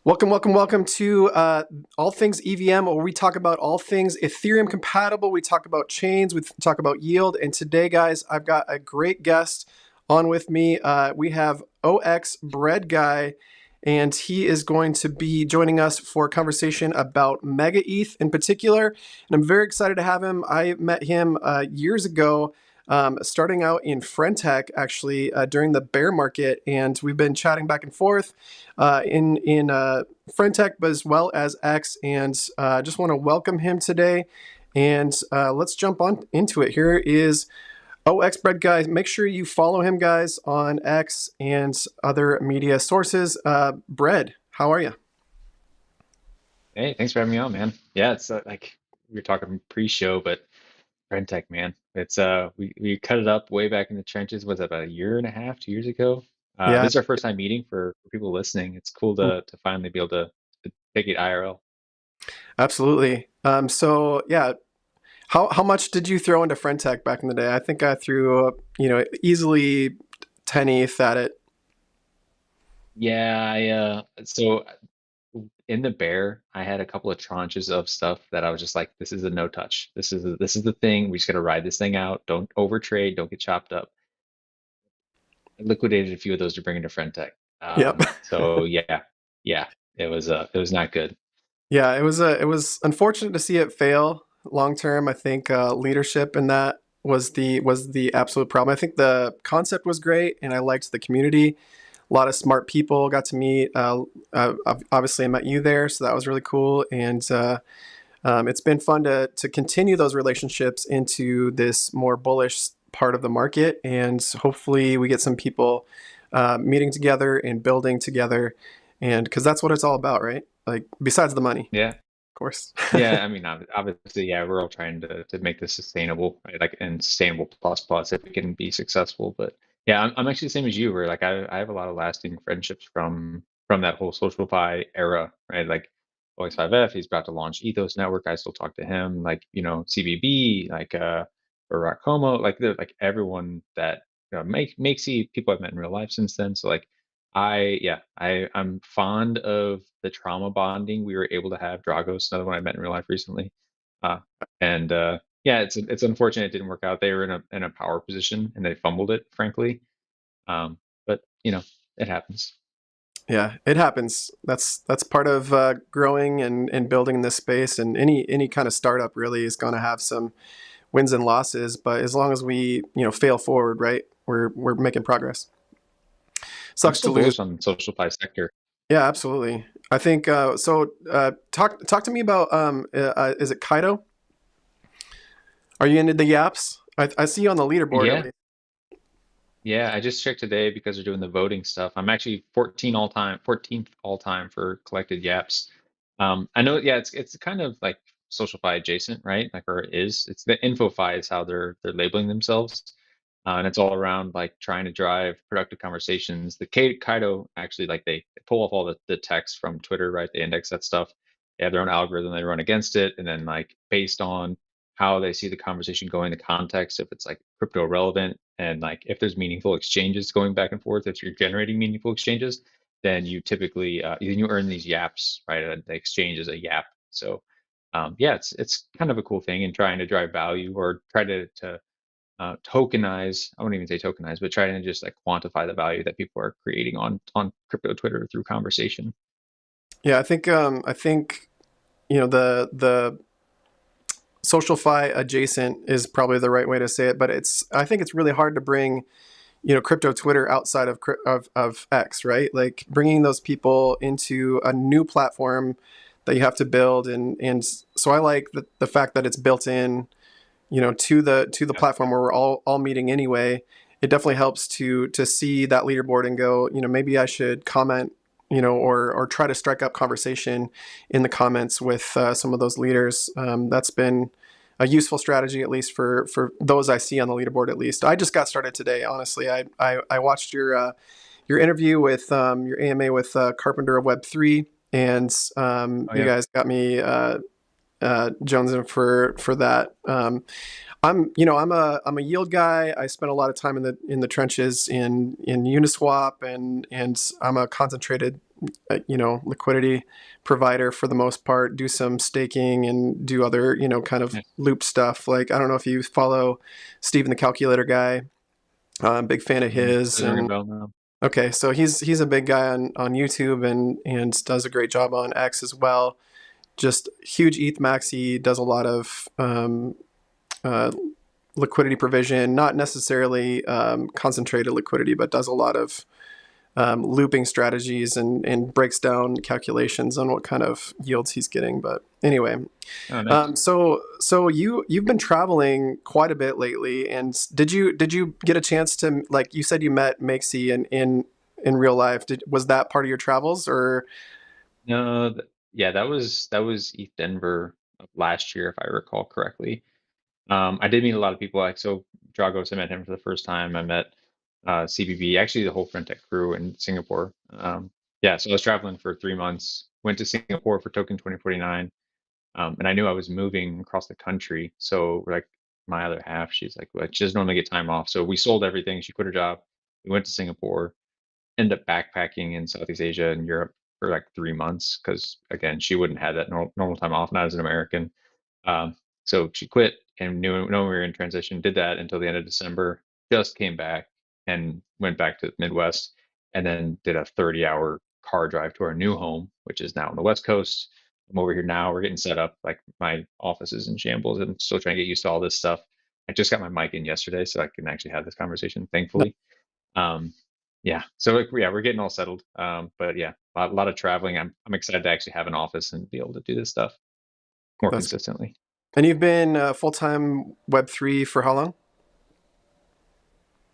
Welcome to All Things EVM, where we talk about all things Ethereum compatible. We talk about chains, we talk about yield. And today, guys, I've got a great guest on with me. We have 0xBreadguy, and he is going to be joining us for a conversation about MegaETH in particular. And I'm very excited to have him. I met him years ago. Starting out in Frentech, actually, during the bear market, and we've been chatting back and forth in Frentech, but as well as X, and just want to welcome him today, and let's jump on into it. Here is 0xBreadguy. Make sure you follow him, guys, on X and other media sources. Bread, how are you? Hey, thanks for having me on, man. Yeah, it's like we were talking pre-show, but Rentec, man, it's we cut it up way back in the trenches. Was it about a year and a half, 2 years ago? Yeah, This is our first time meeting for people listening. It's cool to finally be able to take it IRL. absolutely. So yeah, how much did you throw into Frentech back in the day? I think I threw easily 10 ETH at it. Yeah, so in the bear, I had a couple of tranches of stuff that I was just like, this is a no touch. This is the thing. We just gotta ride this thing out. Don't overtrade. Don't get chopped up. I liquidated a few of those to bring into Frentech. Yep. So yeah, it was not good. Yeah, it was unfortunate to see it fail long term. I think leadership in that was the absolute problem. I think the concept was great, and I liked the community. A lot of smart people got to meet. Obviously, I met you there, so that was really cool. And it's been fun to continue those relationships into this more bullish part of the market, and hopefully, we get some people meeting together and building together, and because that's what it's all about, right? Like besides the money, Yeah. of course. Yeah, I mean, obviously, yeah, we're all trying to make this sustainable, right? Like, and sustainable plus plus if we can be successful. But yeah, I'm actually the same as you, where like I have a lot of lasting friendships from that whole SocialFi era, right? Like OX5F, he's about to launch Ethos Network. I still talk to him, like CBB, like Barack Como, like like everyone that make see people I've met in real life since then. So like I'm fond of the trauma bonding we were able to have. Dragos, another one I met in real life recently, uh, and yeah, it's unfortunate it didn't work out. They were in a power position and they fumbled it, frankly. But it happens. Yeah, it happens. That's part of growing and building in this space. And any kind of startup really is going to have some wins and losses. But as long as we fail forward, right, we're making progress. I'm Sucks to still lose. bullish on the social pie sector. Yeah, absolutely. I think so. Talk to me about is it Kaido? Are you into the Yaps? I see you on the leaderboard at Yeah, least. yeah. I just checked today because they're doing the voting stuff. I'm actually 14th all time for collected yaps. I know, yeah, it's kind of like SocialFi adjacent, right? Like, or it is. It's the InfoFi is how they're labeling themselves, and it's all around like trying to drive productive conversations. The Kaido actually like they pull off all the text from Twitter, right? They index that stuff. They have their own algorithm. They run against it, and then like based on how they see the conversation going, the context, if it's like crypto relevant, and like if there's meaningful exchanges going back and forth, if you're generating meaningful exchanges, then you typically then you earn these yaps, right? The exchange is a yap. So yeah, it's kind of a cool thing in trying to drive value or try to tokenize. I wouldn't even say tokenize, but try to just like quantify the value that people are creating on crypto Twitter through conversation. Yeah, I think the SocialFi adjacent is probably the right way to say it, but I think it's really hard to bring crypto Twitter outside of X, right? Like bringing those people into a new platform that you have to build, and so I like the fact that it's built in to the Yeah. platform where we're all meeting anyway. It definitely helps to see that leaderboard and go, maybe I should comment, or try to strike up conversation in the comments with some of those leaders. That's been a useful strategy, at least for those I see on the leaderboard. At least I just got started today. Honestly, I watched your interview with your AMA with Carpenter of Web3, and Oh you yeah. guys got me jonesing for that. I'm a yield guy. I spent a lot of time in the trenches in Uniswap, and I'm a concentrated liquidity provider for the most part. Do some staking and do other kind of Yeah. loop stuff. Like I don't know if you follow Steven the Calculator guy. I'm a big fan of his. Doesn't ring a And bell now. okay, so he's a big guy on YouTube and does a great job on X as well. Just huge ETH maxi, does a lot of uh, liquidity provision, not necessarily concentrated liquidity, but does a lot of looping strategies and breaks down calculations on what kind of yields he's getting. But anyway, Oh, nice. so you've been traveling quite a bit lately, and did you get a chance to, like you said, you met Makesy in real life? Was that part of your travels or? No, yeah, that was ETH Denver of last year, if I recall correctly. I did meet a lot of people. Like so, Dragos, I met him for the first time. I met CBB, actually the whole FinTech crew in Singapore. Yeah, so I was traveling for 3 months. Went to Singapore for Token 2049, and I knew I was moving across the country. So like my other half, she's like, well, she doesn't normally get time off. So we sold everything. She quit her job. We went to Singapore. Ended up backpacking in Southeast Asia and Europe for like 3 months because again, she wouldn't have that normal time off, not as an American. Um, so she quit and knew we were in transition, did that until the end of December, just came back and went back to the Midwest and then did a 30-hour car drive to our new home, which is now on the West Coast. I'm over here now. We're getting set up. Like my office is in shambles and still trying to get used to all this stuff. I just got my mic in yesterday, so I can actually have this conversation, thankfully. Um, yeah, so like, yeah, we're getting all settled. But yeah, a lot of traveling. I'm excited to actually have an office and be able to do this stuff more That's consistently. And you've been full-time Web3 for how long?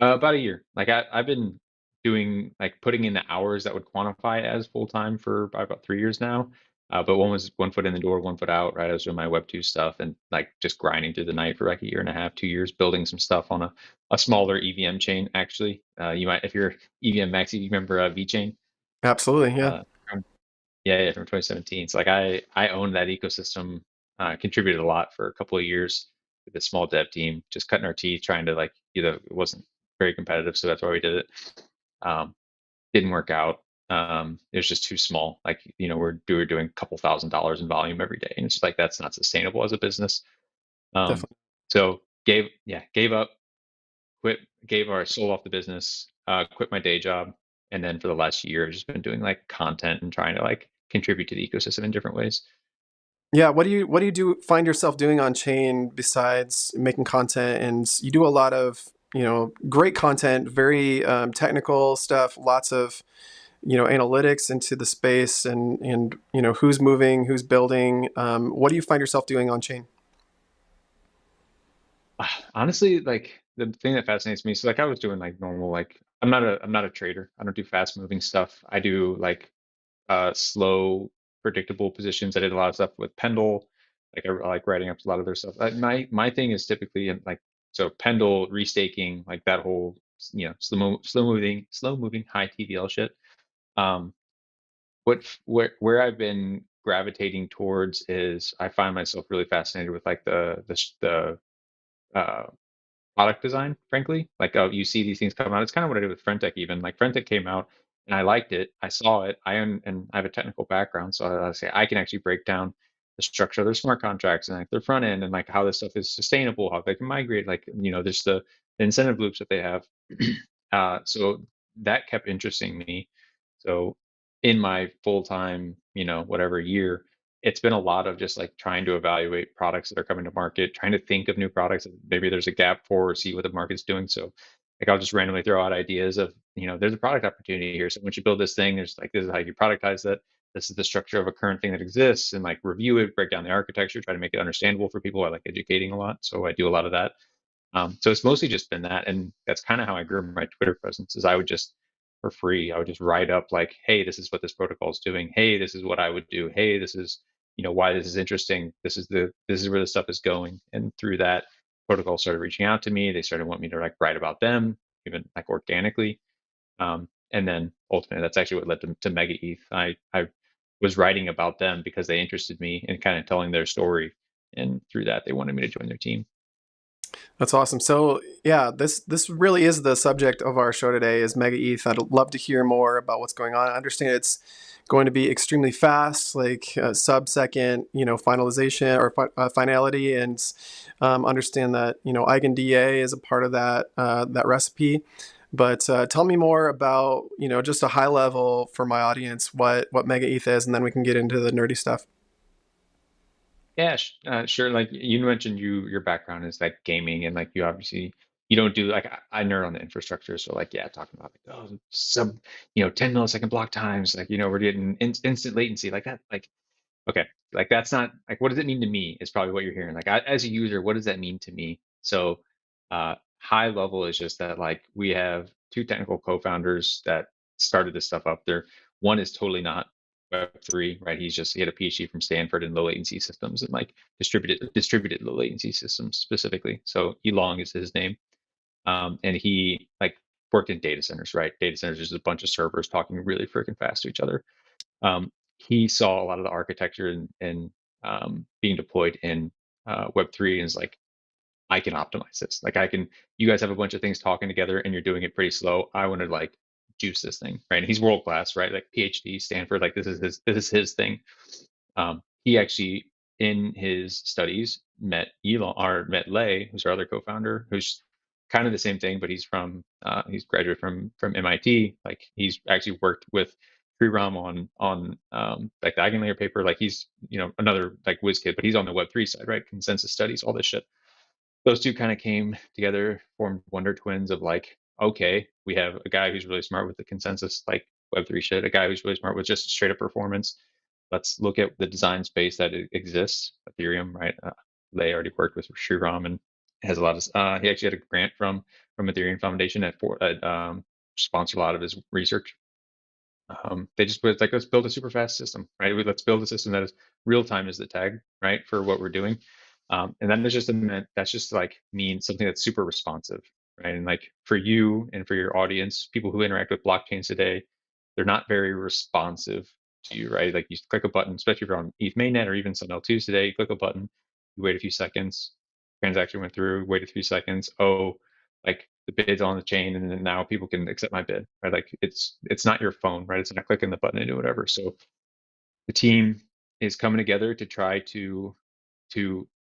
About a year. Like I've been doing like putting in the hours that would quantify as full time for about 3 years now. But one was 1 foot in the door, 1 foot out. Right, I was doing my Web 2 stuff and like just grinding through the night for like a year and a half, 2 years, building some stuff on a smaller EVM chain. Actually, you might if you're EVM Maxi, you remember VeChain? Absolutely, yeah. Uh, yeah, from 2017. So like I owned that ecosystem, contributed a lot for a couple of years with a small dev team, just cutting our teeth trying to like either it wasn't very competitive, so that's why we did it. Um, didn't work out. It was just too small. Like we were doing a couple $1,000s in volume every day, and it's just like that's not sustainable as a business. Um, Definitely. so gave up, quit, gave our sold off the business, quit my day job, and then for the last year, I've just been doing like content and trying to like contribute to the ecosystem in different ways. Yeah, what do you find yourself doing on chain besides making content? And you do a lot of, great content, very technical stuff, lots of, analytics into the space and who's moving, who's building. What do you find yourself doing on chain? Honestly, like the thing that fascinates me, so like I was doing like normal, like I'm not a trader. I don't do fast moving stuff. I do like slow, predictable positions. I did a lot of stuff with Pendle, like I like writing up a lot of their stuff. My thing is typically in like so Pendle restaking, like that whole slow moving high TVL shit. Um, where I've been gravitating towards is I find myself really fascinated with like the uh, product design, frankly. Like, oh, you see these things come out. It's kind of what I did with Frentech even. Like Frentech came out and I liked it. I saw it. And I have a technical background, so I say I can actually break down the structure of their smart contracts and like their front end and like how this stuff is sustainable, how they can migrate. Like there's the incentive loops that they have. So that kept interesting me. So in my full time, whatever year, it's been a lot of just like trying to evaluate products that are coming to market, trying to think of new products that maybe there's a gap for or see what the market's doing. So like I'll just randomly throw out ideas of, there's a product opportunity here. So once you build this thing, there's like this is how you productize that. This is the structure of a current thing that exists and like review it, break down the architecture, try to make it understandable for people. I like educating a lot. So I do a lot of that. So it's mostly just been that, and that's kind of how I grew my Twitter presence. Is I would just, for free, I would just write up like, "Hey, this is what this protocol is doing. Hey, this is what I would do. Hey, this is, why this is interesting. This is where the stuff is going." And through that, protocol started reaching out to me. They started wanting me to like write about them, even like organically. And then ultimately, that's actually what led to MegaETH. I was writing about them because they interested me in kind of telling their story, and through that, they wanted me to join their team. That's awesome. So yeah, this really is the subject of our show today is MegaETH. I'd love to hear more about what's going on. I understand it's going to be extremely fast, like sub-second, finalization or finality, and understand that EigenDA is a part of that recipe. But tell me more about just a high level for my audience what MegaETH is, and then we can get into the nerdy stuff. Yeah, sure. Like you mentioned, your background is like gaming, and like you obviously you don't do like I nerd on the infrastructure, so like yeah, talking about like oh sub 10 millisecond block times, like we're getting instant latency like that, like okay, like that's not like what does it mean to me is probably what you're hearing. Like as a user, what does that mean to me? So high level is just that like we have two technical co-founders that started this stuff up there. One is totally not Web3, right? He had a PhD from Stanford in low latency systems and like distributed low latency systems specifically. So Elong is his name. And he like worked in data centers, right? Data centers is a bunch of servers talking really freaking fast to each other. He saw a lot of the architecture and being deployed in Web3 and is like, I can optimize this. Like I can, you guys have a bunch of things talking together and you're doing it pretty slow. I want to like juice this thing, right? And he's world class, right? Like PhD, Stanford, like this is his thing. He actually in his studies met Elon or met Lei, who's our other co-founder, who's kind of the same thing, but he's graduated from MIT. Like he's actually worked with Sriram on like the eigenlayer paper. Like he's another like whiz kid, but he's on the Web3 side, right? Consensus studies, all this shit. Those two kind of came together, formed Wonder Twins of like, okay, we have a guy who's really smart with the consensus, like Web3 shit, a guy who's really smart with just straight up performance. Let's look at the design space that exists, Ethereum, right? Lei already worked with Sriram and has a lot of, he actually had a grant from Ethereum Foundation at sponsored a lot of his research. They just was like, let's build a super fast system, right? Let's build a system that is real time is the tag, right, for what we're doing. And then there's just that's just like means something that's super responsive, right? And like for you and for your audience, people who interact with blockchains today, they're not very responsive to you, right? Like you click a button, especially if you're on ETH mainnet or even some L2s today, you click a button, you wait a few seconds, transaction went through, wait a few seconds. Oh, like the bid's on the chain, and then now people can accept my bid, right? Like it's not your phone, right? It's not clicking the button and do whatever. So the team is coming together to try to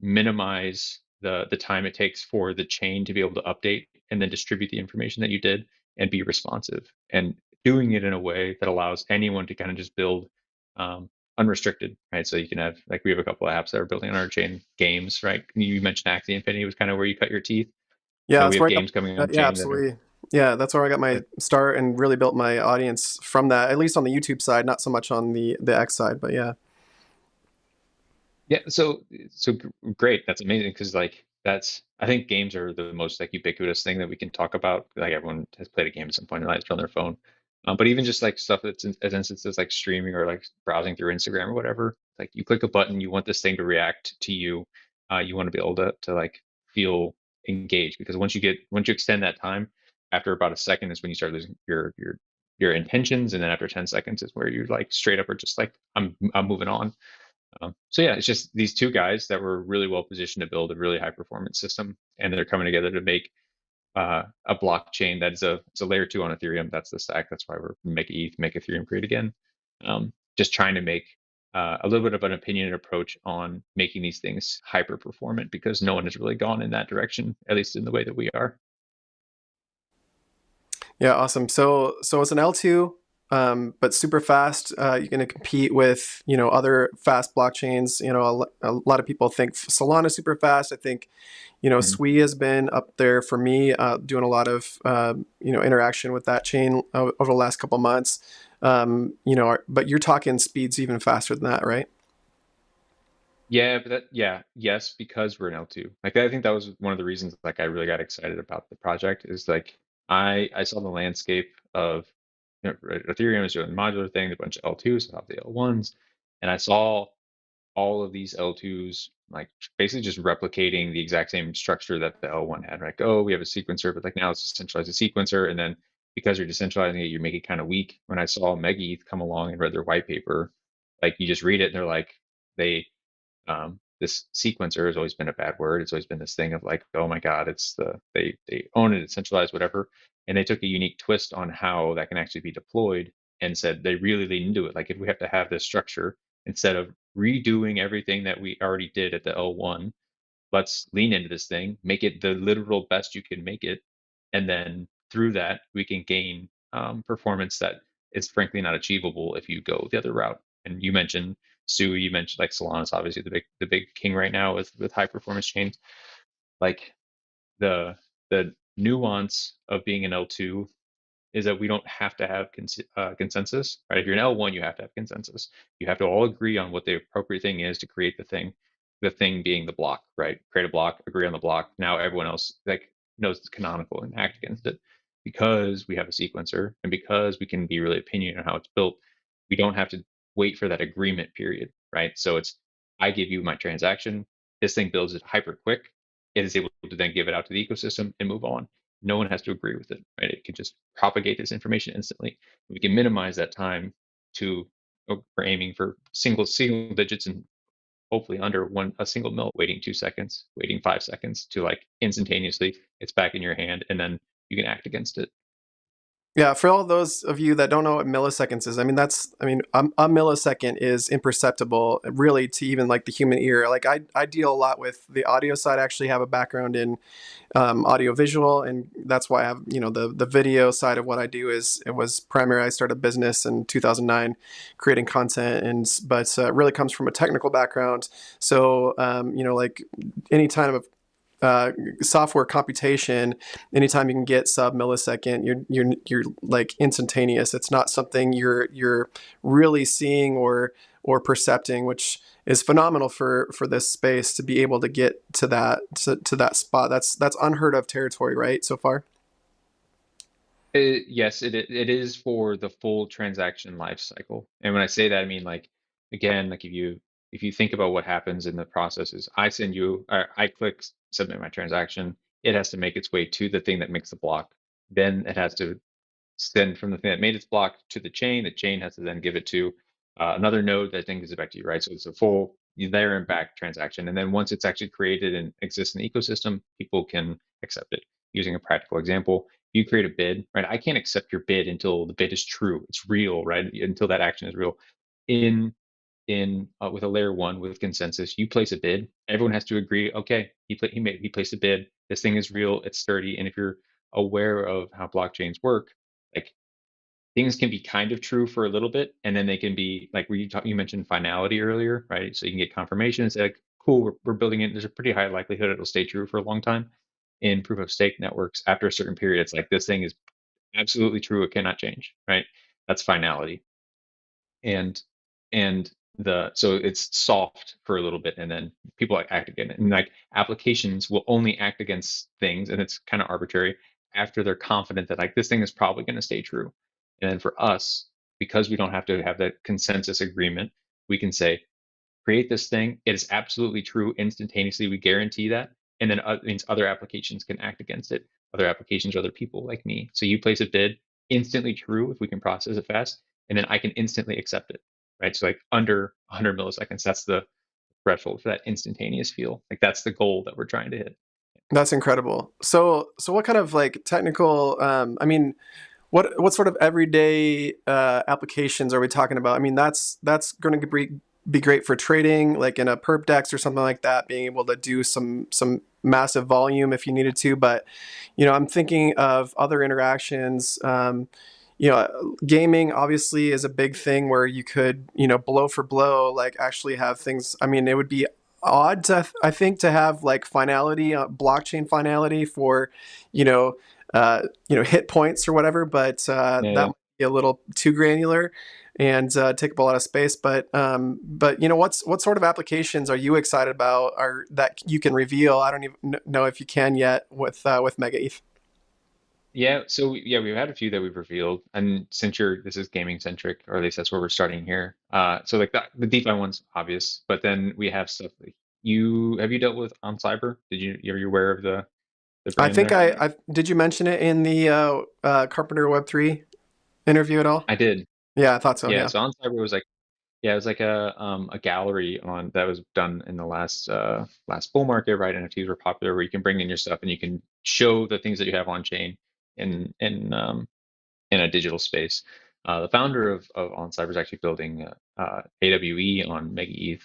minimize the time it takes for the chain to be able to update and then distribute the information that you did and be responsive and doing it in a way that allows anyone to kind of just build unrestricted, right? So you can have like we have a couple of apps that are building on our chain games, right? You mentioned Axie Infinity was kind of where you cut your teeth. Yeah, So we that's have where I got. games coming on Yeah, chain that are absolutely. Yeah, that's where I got my that start and really built my audience from that. At least on the YouTube side, not so much on the X side, but yeah. yeah, great. That's amazing because like that's I think games are the most like ubiquitous thing that we can talk about. Like everyone has played a game at some point in their life on their phone. But even just like stuff that's as instances like streaming or like browsing through Instagram or whatever, like you click a button, you want this thing to react to you. You want to be able to like feel engaged because once you extend that time, after about a second is when you start losing your intentions, and then after 10 seconds is where you like straight up are just like I'm moving on. So yeah, it's just these two guys that were really well positioned to build a really high performance system, and they're coming together to make a blockchain that is it's a layer two on Ethereum. That's the stack. That's why we're make ETH, make Ethereum great again. Just trying to make a little bit of an opinionated approach on making these things hyper performant because no one has really gone in that direction, at least in the way that we are. Yeah, awesome. So it's an L2, but super fast. You're going to compete with other fast blockchains. A lot of people think Solana's super fast. I think Mhm. Sui has been up there for me, doing a lot of interaction with that chain over the last couple months. But you're talking speeds even faster than that, right? Yeah, but yes, because we're an L2. Like I think that was one of the reasons like I really got excited about the project is like I saw the landscape of Ethereum is doing the modular thing, a bunch of L2s, I have the L1s, and I saw all of these L2s like basically just replicating the exact same structure that the L1 had. Like, oh, we have a sequencer, but like now it's decentralized a sequencer, and then because you're decentralizing it, you make it kind of weak. When I saw MegaETH come along and read their white paper, like you just read it and they're like they this sequencer has always been a bad word. It's always been this thing of like, oh my God, they own it, it's centralized, whatever. And they took a unique twist on how that can actually be deployed and said they really lean into it. Like if we have to have this structure instead of redoing everything that we already did at the L1, let's lean into this thing, make it the literal best you can make it, and then through that we can gain performance that is frankly not achievable if you go the other route. And you mentioned Stu, you mentioned like Solana's obviously the big king right now with high performance chains. Like the the nuance of being an L2 is that we don't have to have consensus, right? If you're an L1, you have to have consensus. You have to all agree on what the appropriate thing is to create the thing being the block, right? Create a block, agree on the block. Now everyone else like knows it's canonical and act against it. Because we have a sequencer and because we can be really opinionated on how it's built, we don't have to wait for that agreement period, right? So it's, I give you my transaction, this thing builds it hyper quick. It is able to then give it out to the ecosystem and move on. No one has to agree with it, right? It can just propagate this information instantly. We can minimize that time to, we're aiming for single digits and hopefully under a single mil, waiting 2 seconds, waiting 5 seconds to like instantaneously, it's back in your hand, and then you can act against it. Yeah, for all those of you that don't know what milliseconds is, I mean a millisecond is imperceptible really to even like the human ear. Like I deal a lot with the audio side. I actually have a background in audio visual, and that's why I have the video side of what I do is it was primary. I started a business in 2009 creating content, and but it really comes from a technical background. So like any time of software computation, anytime you can get sub millisecond, you're like instantaneous. It's not something you're really seeing or percepting, which is phenomenal for this space to be able to get to that spot. That's unheard of territory, right? So far. Yes, it is for the full transaction life cycle. And when I say that, I mean like again, like if you think about what happens in the process is I click submit my transaction, it has to make its way to the thing that makes the block. Then it has to send from the thing that made its block to the chain. The chain has to then give it to another node that then gives it back to you, right? So it's a full there and back transaction. And then once it's actually created and exists in the ecosystem, people can accept it. Using a practical example, you create a bid, right? I can't accept your bid until the bid is true. It's real, right? Until that action is real. In with a layer one with consensus, you place a bid. Everyone has to agree. Okay, he placed a bid. This thing is real. It's sturdy. And if you're aware of how blockchains work, like things can be kind of true for a little bit, and then they can be like you mentioned finality earlier, right? So you can get confirmation and say like, cool, we're building it. There's a pretty high likelihood it'll stay true for a long time. In proof of stake networks, after a certain period, it's like this thing is absolutely true. It cannot change, right? That's finality. And and so it's soft for a little bit, and then people like act again, and like applications will only act against things, and it's kind of arbitrary after they're confident that like this thing is probably going to stay true. And then for us, because we don't have to have that consensus agreement, we can say create this thing, it is absolutely true instantaneously, we guarantee that. And then it means other applications can act against it. Other applications are other people like me. So you place a bid, instantly true if we can process it fast, and then I can instantly accept it, right? So like under 100 milliseconds, that's the threshold for that instantaneous feel. Like that's the goal that we're trying to hit. That's incredible. So what kind of like technical? I mean, what sort of everyday applications are we talking about? I mean, that's going to be great for trading, like in a perp dex or something like that, being able to do some massive volume if you needed to. But I'm thinking of other interactions. Gaming obviously is a big thing where you could, blow for blow, like actually have things. I mean, it would be odd I think to have like finality, blockchain finality for, you know, hit points or whatever, but that Yeah. might be a little too granular and take up a lot of space. But what sort of applications are you excited about, or that you can reveal? I don't even know if you can yet with MegaETH. Yeah, so yeah, we've had a few that we've revealed, and since this is gaming centric, or at least that's where we're starting here. So like the DeFi one's obvious, but then we have stuff like have you dealt with On Cyber? Are you aware of the I brand think there? I did. You mention it in the Carpenter Web3 interview at all? I did. Yeah, I thought so. Yeah, Yeah. so On Cyber was like Yeah, it was like a gallery on that was done in the last bull market, right? NFTs were popular where you can bring in your stuff and you can show the things that you have on chain in a digital space. The founder of OnCyber is actually building AWE on MegaETH,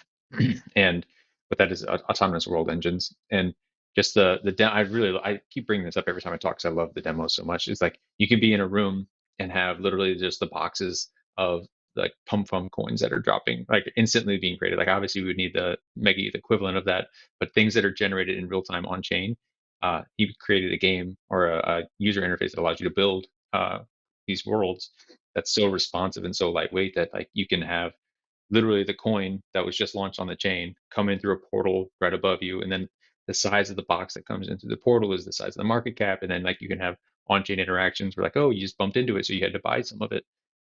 and what that is autonomous world engines. And just I keep bringing this up every time I talk because I love the demo so much. It's like you can be in a room and have literally just the boxes of like pump fum coins that are dropping like instantly being created. Like obviously we would need the MegaETH equivalent of that, but things that are generated in real time on chain. He created a game or a user interface that allows you to build these worlds that's so responsive and so lightweight that like you can have literally the coin that was just launched on the chain come in through a portal right above you, and then the size of the box that comes into the portal is the size of the market cap, and then like you can have on-chain interactions where like, oh, you just bumped into it so you had to buy some of it.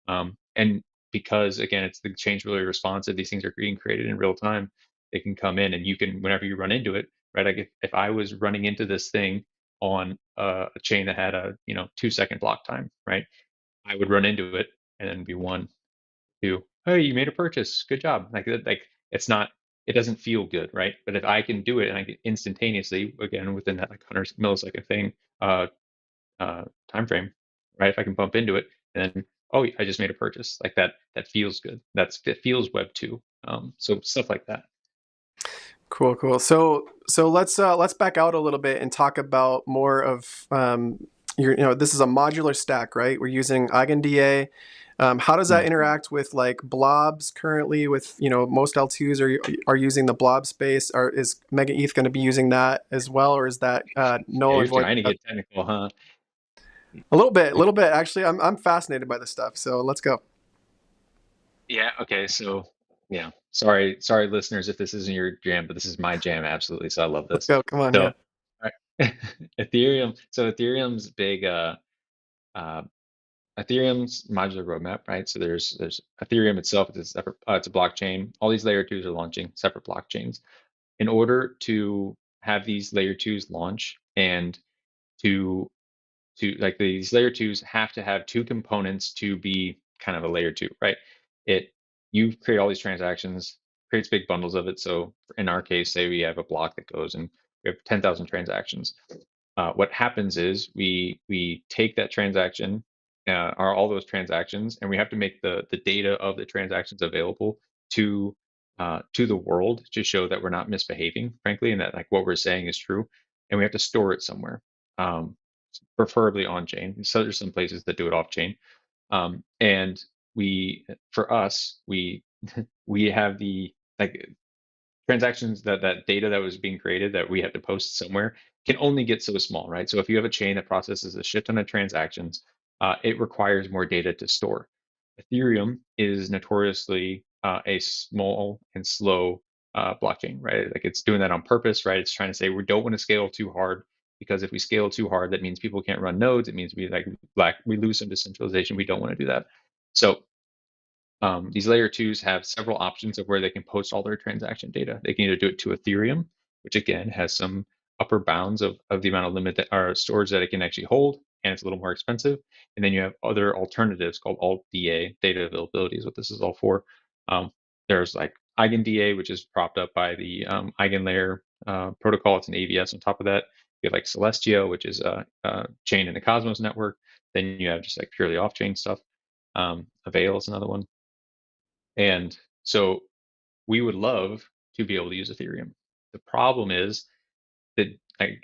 And because again it's the chain's really responsive, these things are being created in real time, they can come in and you can whenever you run into it, right? Like if I was running into this thing on a chain that had a 2-second block time, right? I would run into it and then be one, two, hey, you made a purchase, good job. Like it's not, it doesn't feel good, right? But if I can do it and I can instantaneously, again within that like 100 millisecond thing, time frame, right? If I can bump into it and then, oh, I just made a purchase, like that feels good. It feels Web two. So stuff like that. Cool, cool. So let's back out a little bit and talk about more of this is a modular stack, right? We're using EigenDA. How does that Mm. interact with like blobs currently? With most L2s are using the blob space. Is MegaETH going to be using that as well, or is that Yeah, null and you're void? trying to get technical, huh? A little bit. Actually, I'm fascinated by this stuff. So let's go. Yeah, okay, so yeah. Sorry listeners if this isn't your jam, but this is my jam absolutely. So I love Let's this. go. Come on, yeah. So Ethereum's big uh Ethereum's modular roadmap, right? So there's Ethereum itself, it's a separate it's a blockchain. All these layer twos are launching separate blockchains. In order to have these layer twos launch and to like these layer twos have to have two components to be kind of a layer two, right? It you create all these transactions, creates big bundles of it. So in our case, say we have a block that goes and we have 10,000 transactions. What happens is we take that transaction, are all those transactions, and we have to make the data of the transactions available to the world to show that we're not misbehaving, frankly, and that like what we're saying is true, and we have to store it somewhere. Preferably on chain. So there's some places that do it off chain. And for us, we have the like transactions that data that was being created that we have to post somewhere can only get so small, right? So if you have a chain that processes a shit ton of transactions, it requires more data to store. Ethereum is notoriously a small and slow blockchain, right? Like it's doing that on purpose, right? It's trying to say we don't want to scale too hard because if we scale too hard, that means people can't run nodes. It means we lose some decentralization. We don't want to do that. So these layer twos have several options of where they can post all their transaction data. They can either do it to Ethereum, which again has some upper bounds of the amount of limit that are storage that it can actually hold, and it's a little more expensive. And then you have other alternatives called Alt DA, data availability is what this is all for. Um, there's like EigenDA, which is propped up by the EigenLayer protocol. It's an AVS on top of that. You have like Celestia, which is a chain in the Cosmos network. Then you have just like purely off-chain stuff. Avail is another one. And so we would love to be able to use Ethereum. The problem is that,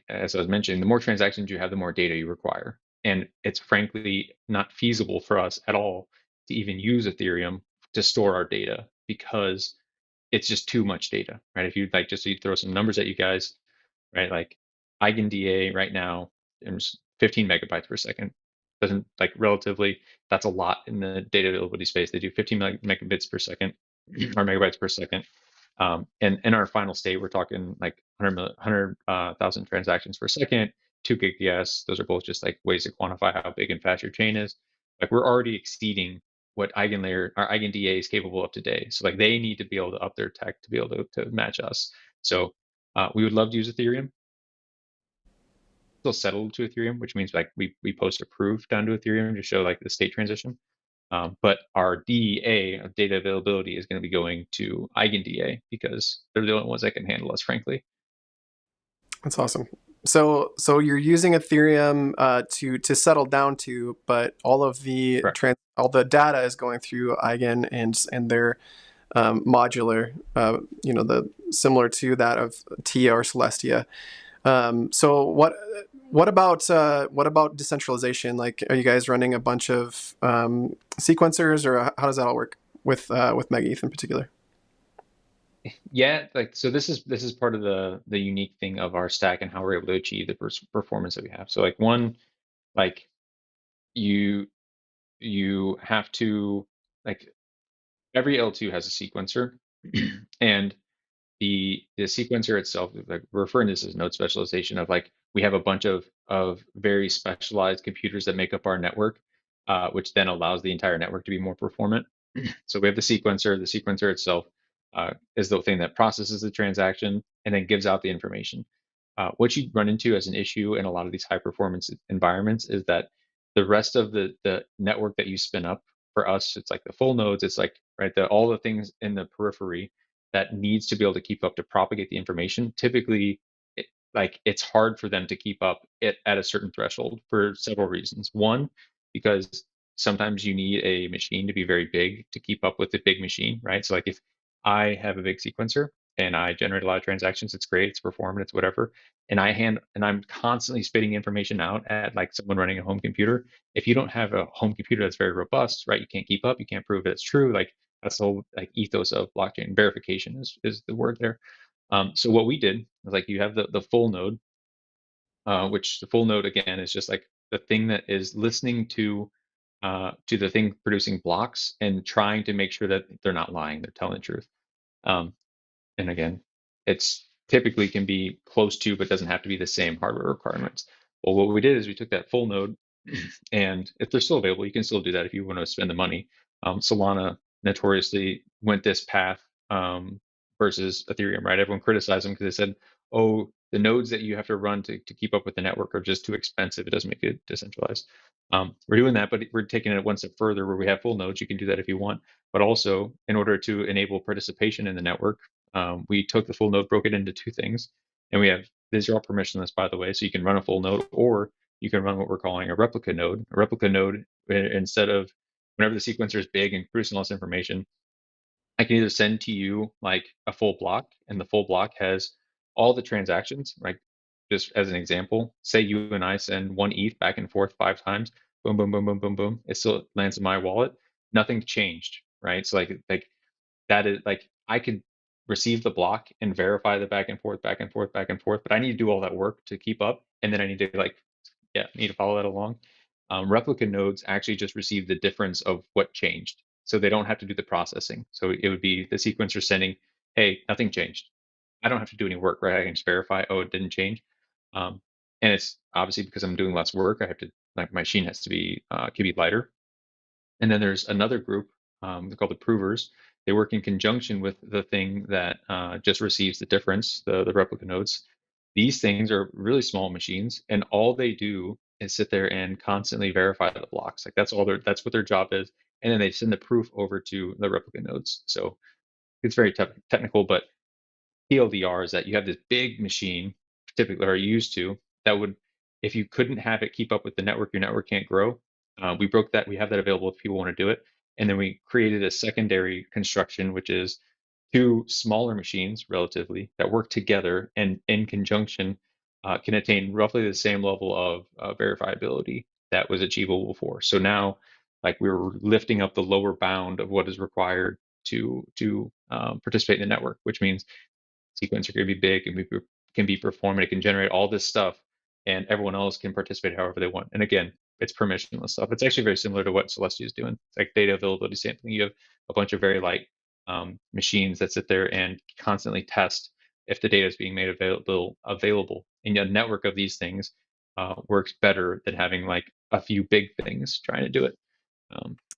as I was mentioning, the more transactions you have, the more data you require. And it's frankly not feasible for us at all to even use Ethereum to store our data because it's just too much data, right? If you like, just to throw some numbers at you guys, right? Like EigenDA right now, there's 15 megabytes per second. Doesn't like relatively, that's a lot in the data availability space. They do 15 megabits per second or megabytes per second. And in our final state, we're talking like 100,000 transactions per second, 2 gigas. Those are both just like ways to quantify how big and fast your chain is. Like we're already exceeding what EigenLayer or EigenDA is capable of today. So like they need to be able to up their tech to be able to match us. So we would love to use Ethereum. Still settled to Ethereum, which means like we post a proof down to Ethereum to show like the state transition. But our DEA of data availability is going to be going to EigenDA because they're the only ones that can handle us, frankly. That's awesome. So you're using Ethereum to settle down to, but all of the Correct. all the data is going through Eigen and their modular, the similar to that of Tia or Celestia. So what about decentralization? Like, are you guys running a bunch of sequencers, or how does that all work with MegaETH in particular? Yeah, like so this is part of the unique thing of our stack and how we're able to achieve the performance that we have. So like one, like you you have to like every L2 has a sequencer and the sequencer itself, like we're referring to this as node specialization of like we have a bunch of very specialized computers that make up our network, which then allows the entire network to be more performant. So we have the sequencer. The sequencer itself is the thing that processes the transaction and then gives out the information. What you run into as an issue in a lot of these high performance environments is that the rest of the network that you spin up, for us, it's like the full nodes, it's like right all the things in the periphery that needs to be able to keep up to propagate the information. Typically, like it's hard for them to keep up it at a certain threshold for several reasons. One, because sometimes you need a machine to be very big to keep up with the big machine, right? So like if I have a big sequencer and I generate a lot of transactions, it's great, it's performant, it's whatever, and I'm constantly spitting information out at like someone running a home computer. If you don't have a home computer that's very robust, right, you can't keep up, you can't prove it's true. Like that's the whole like ethos of blockchain. Verification is the word there. So what we did was like you have the full node, which the full node again is just like the thing that is listening to the thing producing blocks and trying to make sure that they're not lying, they're telling the truth. Um, and again, it's typically can be close to, but doesn't have to be the same hardware requirements. Well, what we did is we took that full node, and if they're still available, you can still do that if you want to spend the money. Solana notoriously went this path versus Ethereum, right? Everyone criticized them because they said, "Oh, the nodes that you have to run to keep up with the network are just too expensive. It doesn't make it decentralized." We're doing that, but we're taking it one step further where we have full nodes. You can do that if you want, but also in order to enable participation in the network, we took the full node, broke it into two things, and we have these are all permissionless, by the way, so you can run a full node or you can run what we're calling a replica node. A replica node, instead of whenever the sequencer is big and producing all this information, I can either send to you like a full block, and the full block has all the transactions, right? Just as an example, say you and I send one ETH back and forth 5 times, boom, boom, boom, boom, boom, boom. It still lands in my wallet. Nothing changed, right? So like that is like I could receive the block and verify the back and forth, back and forth, back and forth, but I need to do all that work to keep up, and then I need to like need to follow that along. Replica nodes actually just receive the difference of what changed, so they don't have to do the processing. So it would be the sequencer sending, "Hey, nothing changed. I don't have to do any work, right? I can just verify, oh, it didn't change." Um, and it's obviously because I'm doing less work. I have to like my machine has to be can be lighter, and then there's another group, they're called the provers. They work in conjunction with the thing that just receives the difference, the replica nodes. These things are really small machines, and all they do is sit there and constantly verify the blocks. Like that's what their job is, and then they send the proof over to the replica nodes. So it's very technical, but TLDR is that you have this big machine, typically are used to, that would, if you couldn't have it keep up with the network, your network can't grow. We broke that. We have that available if people want to do it. And then we created a secondary construction, which is two smaller machines relatively that work together and in conjunction can attain roughly the same level of verifiability that was achievable before. So now, like we're lifting up the lower bound of what is required to participate in the network, which means sequencer can be big and can be performant. It can generate all this stuff, and everyone else can participate however they want. And again, it's permissionless stuff. It's actually very similar to what Celestia is doing. It's like data availability sampling. You have a bunch of very light machines that sit there and constantly test if the data is being made available. And a network of these things works better than having like a few big things trying to do it.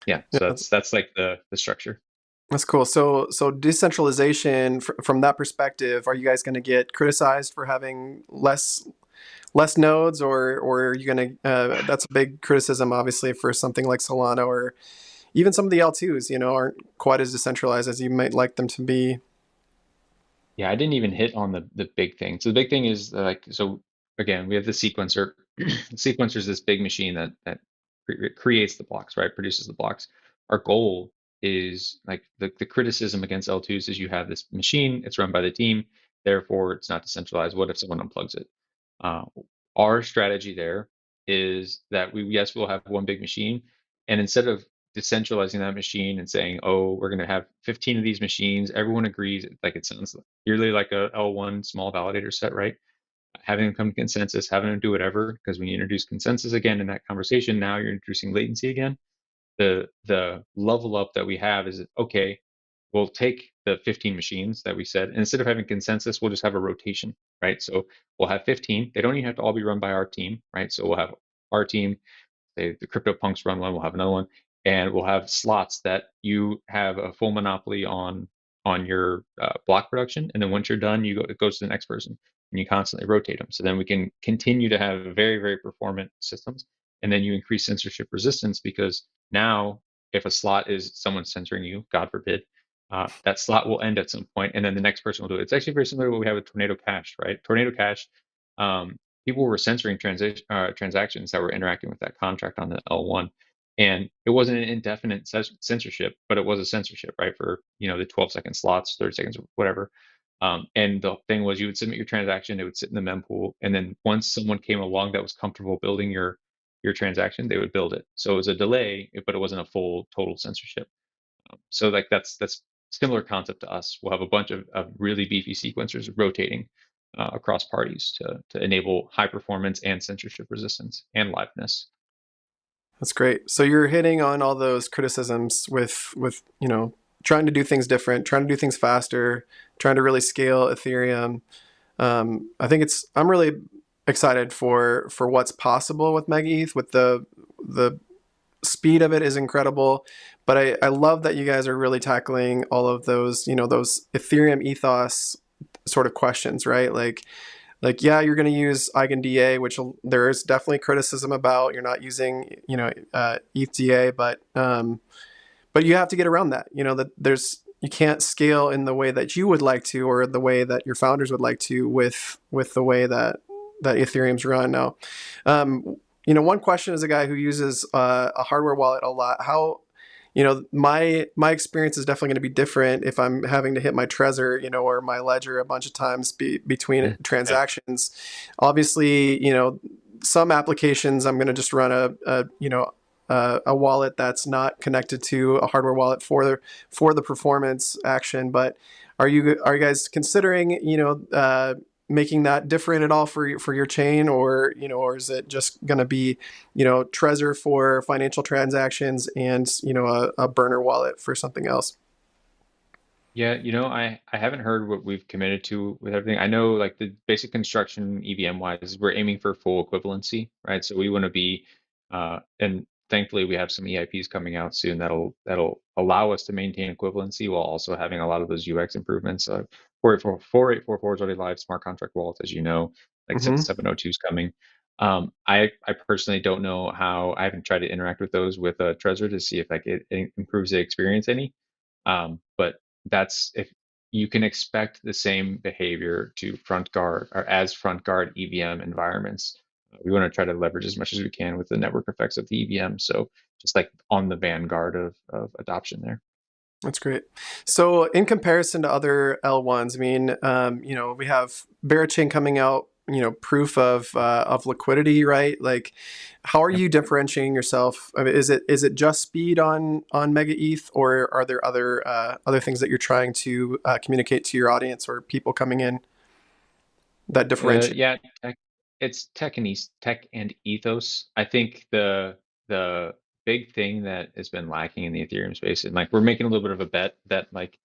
Yeah, Yeah, so that's like the structure. that's cool. So decentralization from that perspective, are you guys going to get criticized for having less nodes, or are you going to? That's a big criticism, obviously, for something like Solana or even some of the L2s, aren't quite as decentralized as you might like them to be. Yeah, I didn't even hit on the big thing. So the big thing is like, so again, we have the sequencer. The sequencer is this big machine that creates the blocks, right? Produces the blocks. Our goal is like the criticism against L2s is you have this machine, it's run by the team, therefore it's not decentralized. What if someone unplugs it? Uh, our strategy there is that yes, we'll have one big machine, and instead of decentralizing that machine and saying, oh, we're going to have 15 of these machines, everyone agrees, like it sounds really like a L1 small validator set, right? Having them come to consensus, having them do whatever, because when you introduce consensus again in that conversation, now you're introducing latency again. The level up that we have is, okay, we'll take the 15 machines that we said, and instead of having consensus, we'll just have a rotation, right? So we'll have 15. They don't even have to all be run by our team, right? So we'll have our team, say the CryptoPunks run one, we'll have another one, and we'll have slots that you have a full monopoly on your block production, and then once you're done, it goes to the next person, and you constantly rotate them. So then we can continue to have very, very performant systems, and then you increase censorship resistance because now if a slot is someone censoring you, God forbid, that slot will end at some point, and then the next person will do it. It's actually very similar to what we have with Tornado Cash, right? Tornado Cash, people were censoring transactions that were interacting with that contract on the L1, and it wasn't an indefinite censorship, but it was a censorship, right? For the 12-second slots, 30 seconds, whatever. And the thing was, you would submit your transaction, it would sit in the mempool, and then once someone came along that was comfortable building your transaction, they would build it. So it was a delay, but it wasn't a full total censorship. So like that's similar concept to us. We'll have a bunch of really beefy sequencers rotating across parties to enable high performance and censorship resistance and liveness. That's great. So you're hitting on all those criticisms with trying to do things different, trying to do things faster, trying to really scale Ethereum. I think I'm really excited for what's possible with MegaETH. With the speed of it is incredible, but I love that you guys are really tackling all of those those Ethereum ethos sort of questions, right? Like yeah, you're going to use EigenDA, which there is definitely criticism about. You're not using ETHDA, but you have to get around that. That you can't scale in the way that you would like to, or the way that your founders would like to, with the way that Ethereum's run now. One question as a guy who uses a hardware wallet a lot, how my experience is definitely going to be different if I'm having to hit my Trezor, or my Ledger a bunch of times between transactions. Obviously, some applications I'm going to just run a wallet that's not connected to a hardware wallet for the performance action. But are you guys considering making that different at all for your chain, or is it just going to be Trezor for financial transactions and a burner wallet for something else? Yeah, I haven't heard what we've committed to with everything. I know like the basic construction EVM wise, we're aiming for full equivalency, right? So we want to be, and thankfully we have some EIPs coming out soon that'll allow us to maintain equivalency while also having a lot of those UX improvements. 4844 is already live, smart contract wallet, as you know, like Mm-hmm. 702 is coming. I personally don't know how. I haven't tried to interact with those with Trezor to see if like it improves the experience any. But that's if you can expect the same behavior to front guard or as front guard EVM environments. We want to try to leverage as much as we can with the network effects of the EVM. So just like on the vanguard of adoption there. That's great. So in comparison to other L1s, I mean, we have Berachain coming out, proof of liquidity, right? Like, how are Yep. you differentiating yourself? I mean, is it just speed on MegaETH, or are there other things that you're trying to communicate to your audience or people coming in that differentiate? Yeah, it's tech and ethos. I think the big thing that has been lacking in the Ethereum space, and like we're making a little bit of a bet that like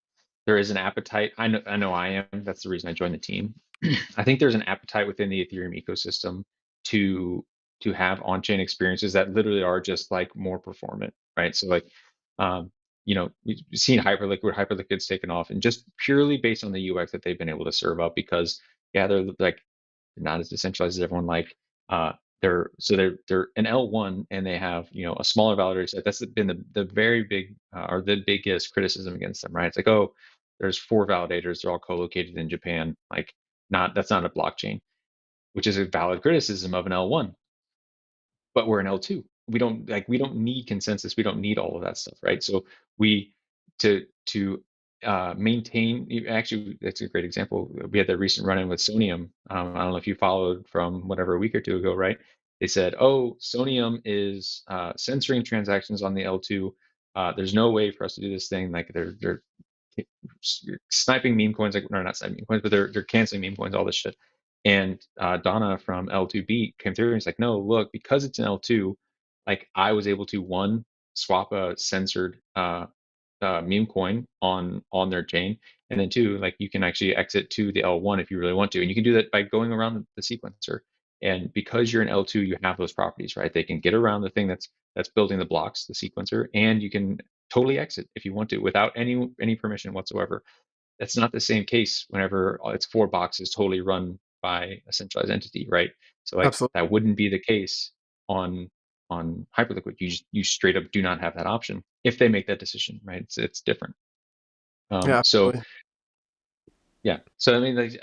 there is an appetite. I know I am. That's the reason I joined the team. I think there's an appetite within the Ethereum ecosystem to have on-chain experiences that literally are just like more performant, right? So like, um, we've seen Hyperliquid's taken off, and just purely based on the UX that they've been able to serve up, because yeah, they're like not as decentralized as everyone like. they're an L1 and they have a smaller validator set. That's been the very big or the biggest criticism against them, right? It's like, oh, there's 4 validators, they're all co-located in Japan. Like, not that's not a blockchain, which is a valid criticism of an L1, but we're an L2. We don't need consensus. We don't need all of that stuff, right? So we to maintain. Actually, that's a great example. We had the recent run-in with Sonium. I don't know if you followed from whatever a week or two ago, right? They said, "Oh, Sonium is censoring transactions on the L2. There's no way for us to do this thing. Like they're sniping meme coins, like no, not sniping meme coins, but they're canceling meme coins, all this shit." And Donna from L2B came through and he's like, no, look, because it's an L2, like I was able to one swap a censored meme coin on their chain, and then two, like you can actually exit to the L1 if you really want to, and you can do that by going around the sequencer. And because you're an L2, you have those properties, right? They can get around the thing that's building the blocks, the sequencer, and you can totally exit if you want to without any permission whatsoever. That's not the same case whenever it's 4 boxes totally run by a centralized entity, right? So like Absolutely. that wouldn't be the case on Hyperliquid. You straight up do not have that option if they make that decision, right? It's different. Yeah, So absolutely. yeah, so I mean, like,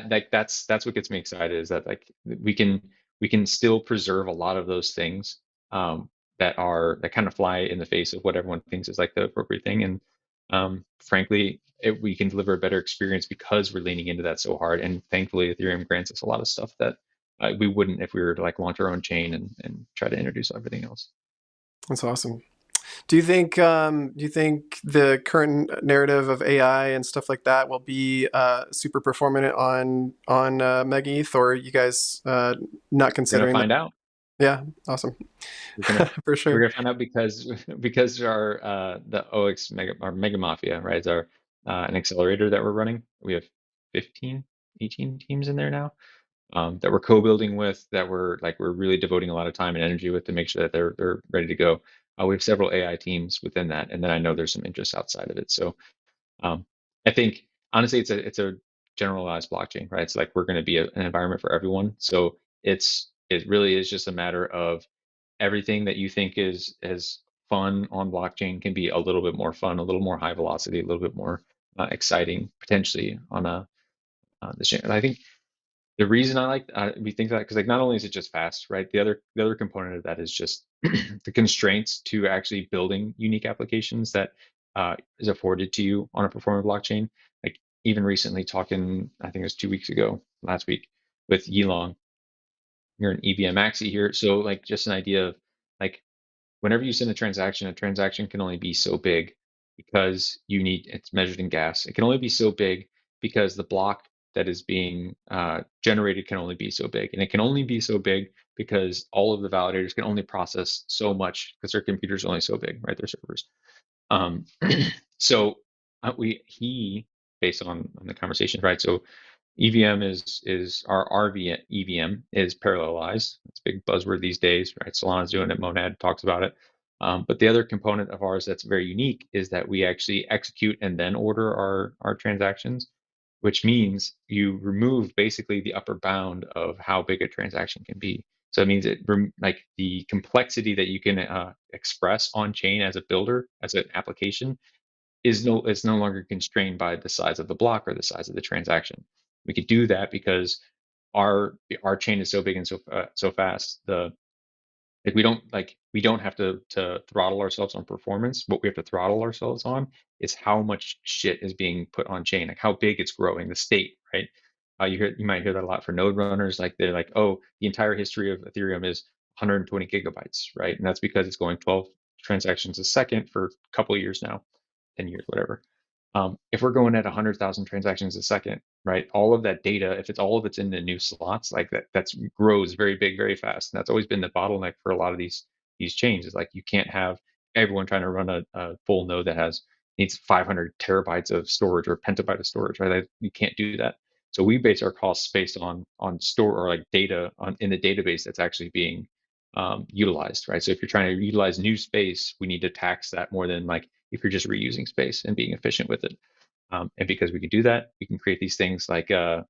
like that's what gets me excited is that like we can still preserve a lot of those things that kind of fly in the face of what everyone thinks is like the appropriate thing, and frankly, we can deliver a better experience because we're leaning into that so hard. And thankfully, Ethereum grants us a lot of stuff that we wouldn't if we were to like launch our own chain and try to introduce everything else. That's awesome. Do you think the current narrative of AI and stuff like that will be super performant on MegaETH, or are you guys not We're gonna considering that? find out. Yeah, awesome. We're gonna For we're sure. gonna find out because our the OX Mega Mafia, right, is our an accelerator that we're running. We have 15, 18 teams in there now that we're co-building with, that we're really devoting a lot of time and energy with to make sure that they're ready to go. We have several AI teams within that, and then I know there's some interest outside of it. So um, I think honestly, it's a generalized blockchain, right? It's like we're going to be an environment for everyone. So it really is just a matter of everything that you think is fun on blockchain can be a little bit more fun, a little more high velocity, a little bit more exciting potentially on the chain. And I think the reason I like we think that because like not only is it just fast, right? The other component of that is just the constraints to actually building unique applications that is afforded to you on a performant blockchain. Like even recently talking, I think it was 2 weeks ago, last week, with Yilong. You're an EVM maxi here, so like just an idea of like whenever you send a transaction can only be so big because it's measured in gas. It can only be so big because the block that is being generated can only be so big. And it can only be so big because all of the validators can only process so much because their computers are only so big, right? Their servers. Um, so he based on the conversation, right? So EVM is our RV EVM is parallelized. It's a big buzzword these days, right? Solana's doing it, Monad talks about it. But the other component of ours that's very unique is that we actually execute and then order our transactions, which means you remove basically the upper bound of how big a transaction can be. So it means like the complexity that you can express on chain as a builder, as an application, is no longer constrained by the size of the block or the size of the transaction. We could do that because our chain is so big and so fast. We don't have to throttle ourselves on performance. What we have to throttle ourselves on is how much shit is being put on chain, like how big it's growing, the state, right? You might hear that a lot for node runners. Like they're like, oh, the entire history of Ethereum is 120 gigabytes, right? And that's because it's going 12 transactions a second for a couple of years now, 10 years, whatever. If we're going at 100,000 transactions a second, right? All of that data, if it's all of it's in the new slots, like that grows very big, very fast. And that's always been the bottleneck for a lot of these chains. Is like you can't have everyone trying to run a full node that needs 500 terabytes of storage or petabyte of storage, right? You can't do that. So we base our costs based on store or like data in the database that's actually being utilized, right? So if you're trying to utilize new space, we need to tax that more than like if you're just reusing space and being efficient with it. And because we can do that, we can create these things like call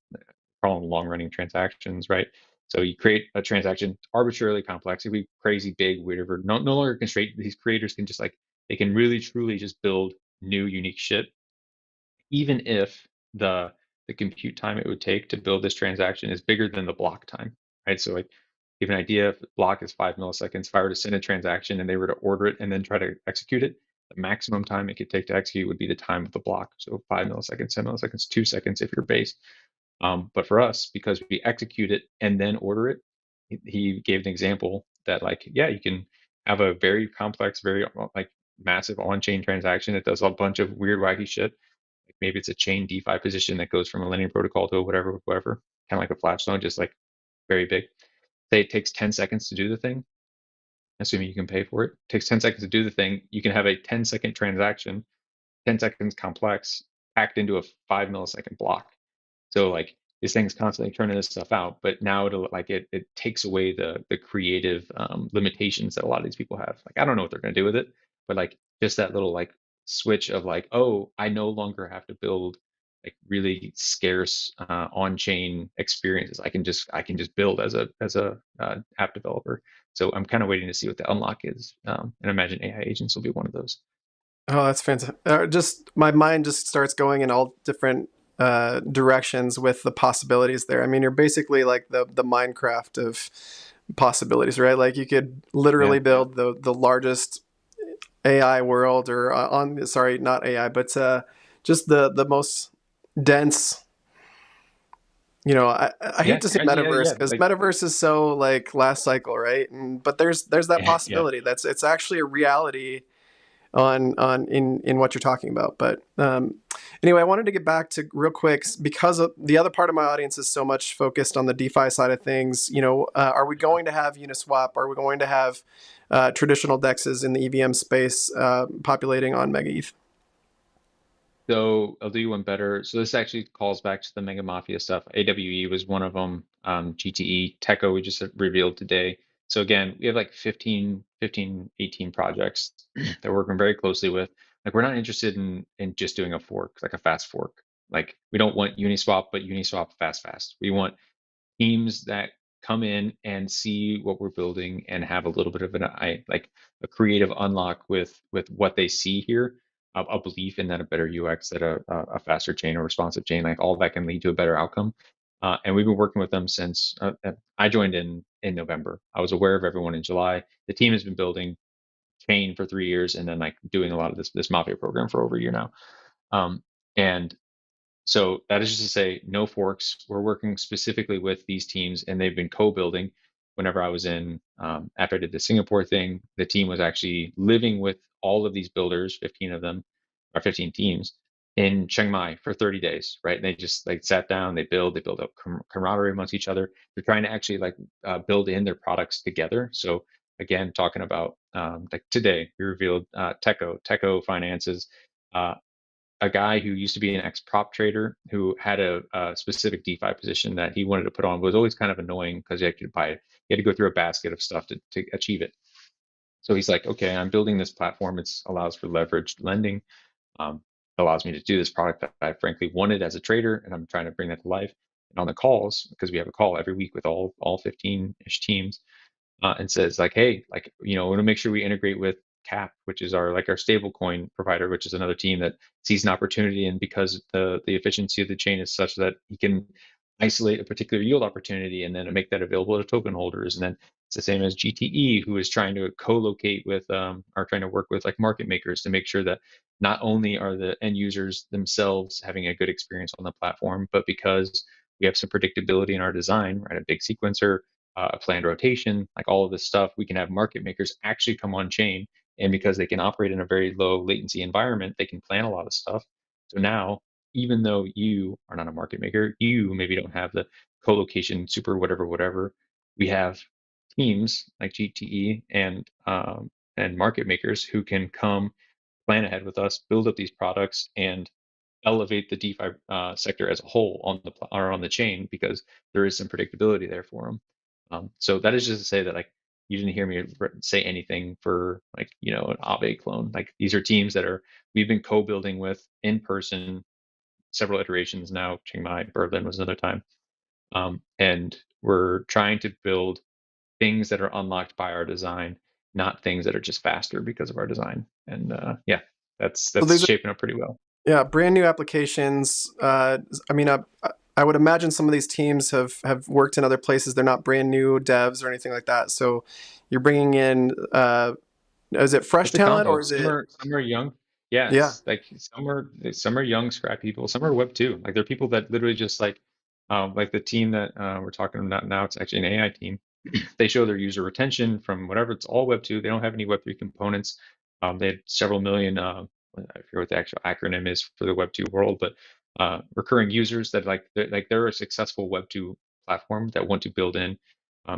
them long running transactions, right? So you create a transaction arbitrarily complex. It would be crazy big, whatever. No longer constrained. These creators can just like they can really truly just build new unique shit, even if the compute time it would take to build this transaction is bigger than the block time, right? So like give an idea, if the block is 5 milliseconds, if I were to send a transaction and they were to order it and then try to execute it, the maximum time it could take to execute would be the time of the block. So 5 milliseconds, 10 milliseconds, 2 seconds if you're based. But for us, because we execute it and then order it, he gave an example that like, yeah, you can have a very complex, very like massive on-chain transaction that does a bunch of weird, wacky shit. Like maybe it's a chain DeFi position that goes from a linear protocol to whatever, kind of like a flash loan, just like very big. Say it takes 10 seconds to do the thing, assuming you can pay for it. It takes 10 seconds to do the thing. You can have a 10-second transaction, 10 seconds complex, packed into a 5 millisecond block. So like this thing's constantly turning this stuff out, but now it takes away the creative limitations that a lot of these people have. Like I don't know what they're gonna do with it, but like just that little like switch of like, oh, I no longer have to build like really scarce on-chain experiences. I can just build as a app developer. So I'm kind of waiting to see what the unlock is, and imagine AI agents will be one of those. Oh, that's fantastic. Just my mind just starts going in all different directions with the possibilities there. I mean, you're basically like the Minecraft of possibilities, right? Like you could Yeah, literally build the largest AI world, or on sorry, not AI, but just the most dense. I hate yeah, to say yeah. metaverse because Like metaverse is so like last cycle, right? But there's that yeah, yeah. possibility. It's actually a reality on in what you're talking about. But anyway, I wanted to get back to real quick because of the other part of my audience is so much focused on the DeFi side of things. Are we going to have Uniswap? Are we going to have traditional dexes in the EVM space populating on MegaETH? So I'll do you one better. So this actually calls back to the Mega Mafia stuff. AWE was one of them. GTE, Techo, we just revealed today. So again, we have like 18 projects that we're working very closely with. Like we're not interested in just doing a fork, like a fast fork. Like we don't want Uniswap, but Uniswap fast. We want teams that come in and see what we're building and have a little bit of like a creative unlock with what they see here, a belief in that a better UX, that a faster chain, a responsive chain, like all that can lead to a better outcome. And we've been working with them since I joined in November. I was aware of everyone in July. The team has been building chain for 3 years, and then like doing a lot of this mafia program for over a year now. And so that is just to say, no forks. We're working specifically with these teams, and they've been co-building. Whenever I was after I did the Singapore thing, the team was actually living with all of these builders, 15 of them, or 15 teams, in Chiang Mai for 30 days, right? And they just like sat down, they build up camaraderie amongst each other. They're trying to actually like build in their products together. So again, talking about like today, we revealed Techo finances. Uh, a guy who used to be an ex-prop trader who had a specific DeFi position that he wanted to put on, was always kind of annoying because he had to go through a basket of stuff to achieve it. So he's like, okay, I'm building this platform. It allows for leveraged lending, allows me to do this product that I frankly wanted as a trader, and I'm trying to bring that to life. And on the calls, because we have a call every week with all 15-ish teams, and says like, hey, like, we want to make sure we integrate with Cap, which is our stable coin provider, which is another team that sees an opportunity, and because the efficiency of the chain is such that he can isolate a particular yield opportunity and then make that available to token holders. And then it's the same as GTE, who is trying to co-locate with are trying to work with like market makers to make sure that not only are the end users themselves having a good experience on the platform, but because we have some predictability in our design, right? A big sequencer, a planned rotation, like all of this stuff, we can have market makers actually come on chain. And because they can operate in a very low latency environment, they can plan a lot of stuff. So now, even though you are not a market maker, you maybe don't have the co-location super whatever, we have teams like GTE and market makers who can come plan ahead with us, build up these products, and elevate the DeFi sector as a whole on the chain, because there is some predictability there for them. So that is just to say that like you didn't hear me say anything for like an Aave clone. Like these are teams that we've been co-building with in person several iterations now. Chiang Mai, Berlin was another time. And we're trying to build things that are unlocked by our design, not things that are just faster because of our design. And yeah, So that's these are, shaping up pretty well. yeah, brand new applications. I mean, I would imagine some of these teams have worked in other places. They're not brand new devs or anything like that. So you're bringing in, is it fresh It's a talent or combo. is it, Some are young. Yeah, yeah, it's like some are young scrap people. Some are web two. Like they're people that literally just like the team that we're talking about now. It's actually an AI team. They show their user retention from whatever. It's all web two. They don't have any web three components. They had several million. I forget what the actual acronym is for the web two world, but recurring users that they're a successful web two platform that want to build in